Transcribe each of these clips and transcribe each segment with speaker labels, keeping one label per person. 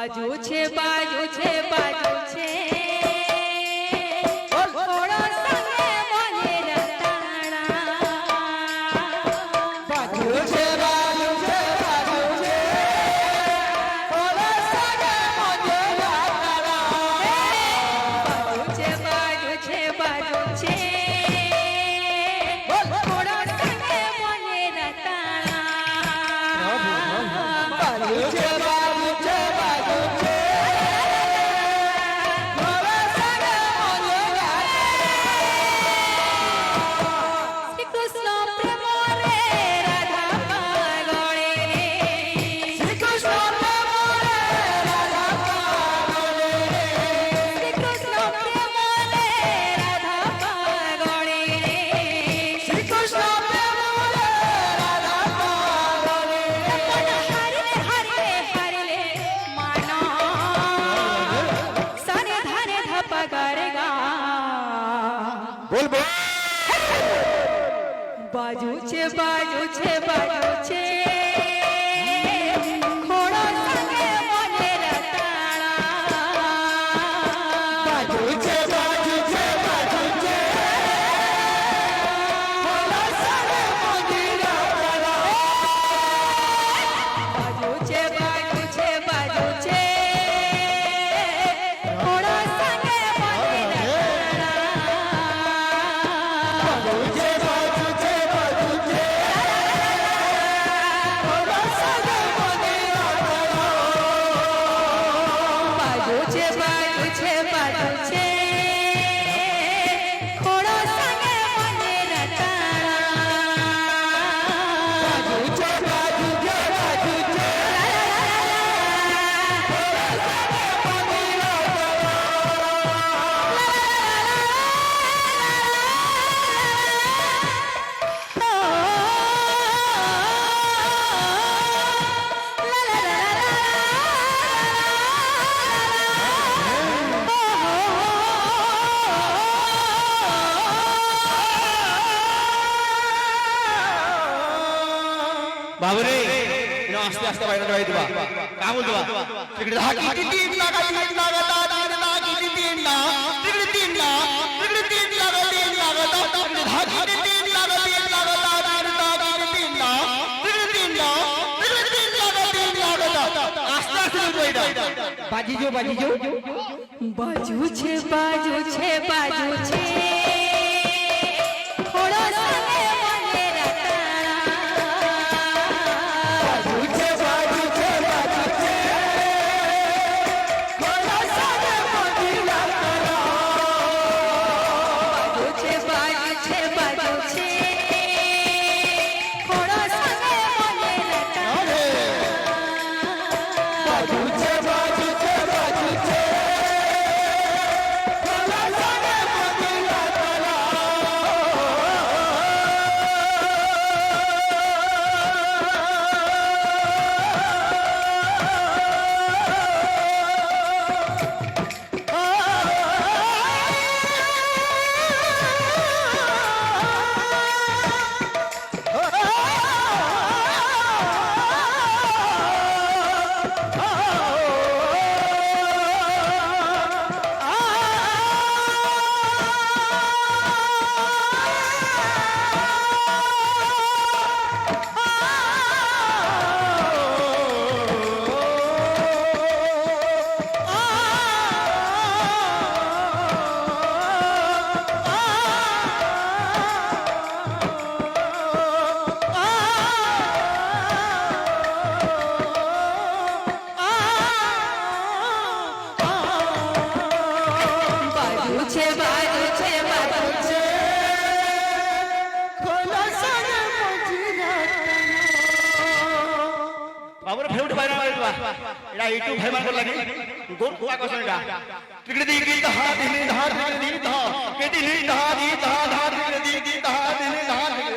Speaker 1: बाजू छे बाजू छे बाजू छे थोड़ो संगे मोने रताड़ा
Speaker 2: बाजू छे बाजू छे बाजू छे थोड़ो संगे मोने रताड़ा
Speaker 1: बाजू छे बाजू छे बाजू छे थोड़ो संगे मोने रताड़ा
Speaker 2: बाजू छे बाजू छे बाजू छे थोड़ो संगे मोने
Speaker 1: श्री कृष्ण प्रेम रे राधा पागळे
Speaker 2: श्री कृष्ण प्रेम रे राधा पागळे
Speaker 1: श्री कृष्ण प्रेम रे राधा पागळे
Speaker 2: श्री कृष्ण प्रेम रे राधा पागळे
Speaker 1: पण हरले हरले हरले मानो सने धने धप करगा
Speaker 2: बोल बोल
Speaker 1: बाजू छे बाजू छे बाजू छे खोड़ो संगे मोने रताड़ा
Speaker 2: बाजू छे बाजू छे बाजू छे थोड़ा संगे मोने रताड़ा
Speaker 1: बाजू छे बाजू छे बाजू छे खोड़ो संगे मोने रताड़ा
Speaker 2: बाजू छे बाजू छे बाजू छे थोड़ा संगे मोने रताड़ा
Speaker 1: बाजू छे बाजू छे बाजू छे खोड़ो संगे मोने रताड़ा
Speaker 2: बाजू छे बाजू छे बाजू छे
Speaker 3: बाबरे आस्ते आस्ते बाहेर दिवा काय बोलतो तिकडे दहा किती तीन लागा तीन लागला तीन लागा किती तीन ना तिकडे तीन ना तिकडे तीन लागा तीन लागला तिकडे दहा किती तीन लागा तीन लागला तीन लागा तीन ना तिकडे तीन ना तिकडे तीन लागा तीन लागला आस्ते आस्ते बोलतो
Speaker 2: बाजी जो
Speaker 1: बाजू छे बाजू छे बाजू छे खोड़ो संगे मोने रताड़ा
Speaker 2: बाजू छे बाजू छे बाजू छे थोड़ा संगे मोने रताड़ा
Speaker 1: बाजू छे बाजू छे बाजू छे खोड़ो संगे मोने रताड़ा
Speaker 2: बाजू छे बाजू छे बाजू छे थोड़ा संगे मोने रताड़ा
Speaker 1: बाजू छे बाजू छे बाजू छे
Speaker 2: थोड़ा संगे मोने
Speaker 3: बाबरे फेवट बाहेर दिवा एडा यूट्यूब भाई मानकर लागे गोल गोवा कसं एडा तिकडे दी दी दहा दिली दहा तिकडे दी दहा केटी ली दहा दी दहा दहा तिकडे दी दहा दिली दहा तिकडे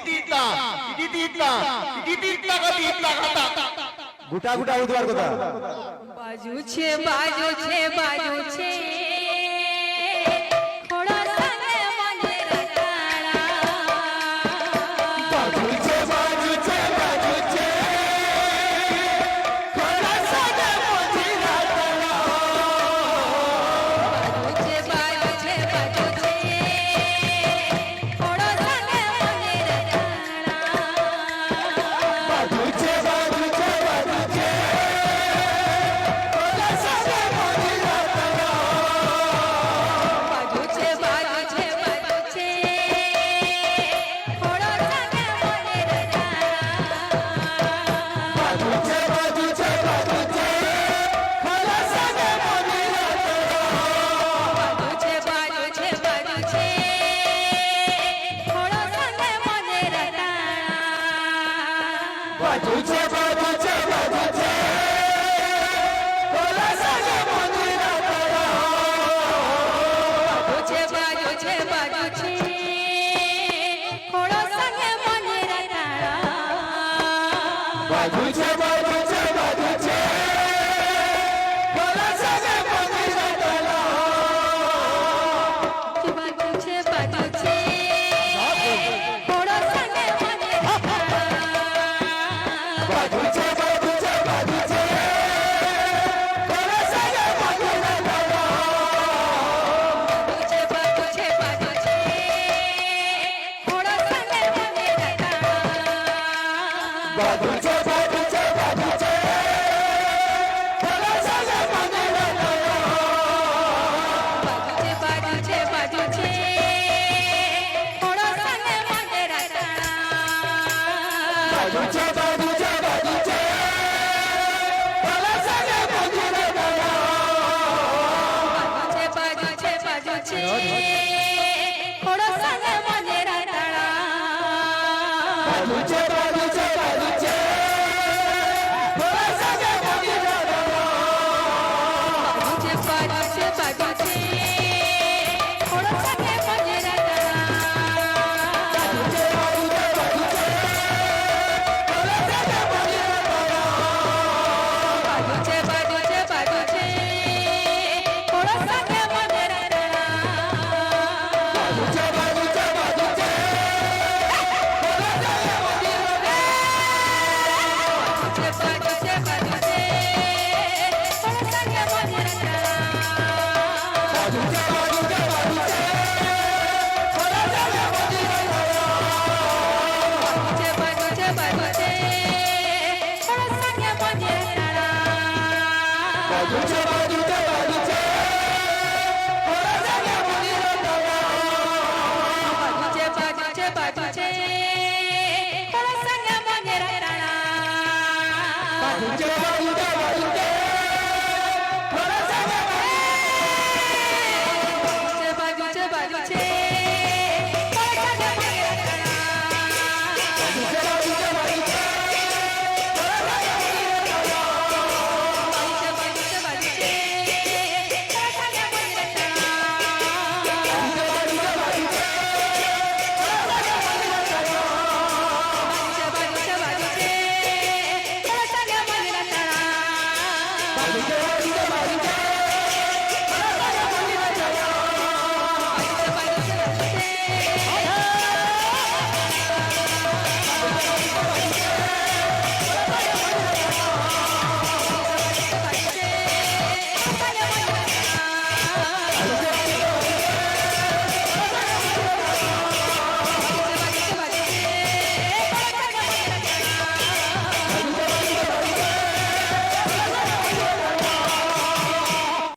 Speaker 3: दी दहा दी का
Speaker 2: गुटा गुटा उद्वार कोता
Speaker 1: बाजू छे बाजू छे बाजू छे खोड़ो संगे मोने रताड़ा
Speaker 2: बाजू छे बाजू छे बाजू छे थोड़ा संगे मोने बाजूचे बाजूचे बाजूचे थोडासा गे मंदिरात
Speaker 1: बाजूचे बाजूचे बाजूचे थोडंसं घे मंदिरात
Speaker 2: बाजूचे बाजूचे बाजूचे थोडासा गे मंदिरात
Speaker 1: बाजूचे बाजूचे बाजूचे थोडंसं घे मंदिरात
Speaker 2: बाजूचे बाजूचे बाजूचे
Speaker 1: बाजूचे बाजूचे बाजूचे थोडंसं घे मंदिरात
Speaker 2: बाजूचे बाजूचे बाजूचे थोडासा गे मंदिरात
Speaker 1: बाजूचे बाजूचे बाजूचे थोडंसं घे मंदिरात
Speaker 2: बाजूचे बाजूचे बाजूचे थोडासा गे मंदिरात
Speaker 1: बाजूचे बाजूचे बाजूचे थोडंसं घे मंदिरात
Speaker 2: बाजूचे बाजूचे बाजूचे थोडासा गे
Speaker 1: बाजूचे बाजूचे थोडंसं घे मंदिरात
Speaker 2: बाजूचे बाजूचे बाजूचे थोडासा गे
Speaker 1: बाजूचे बाजूचे थोडंसं घे मंदिरात
Speaker 2: बाजूचे बाजूचे बाजूचे थोडासा गे
Speaker 1: बाजूचे बाजूचे थोडंसं घे मंदिरात
Speaker 2: बाजूचे बाजूचे बाजूचे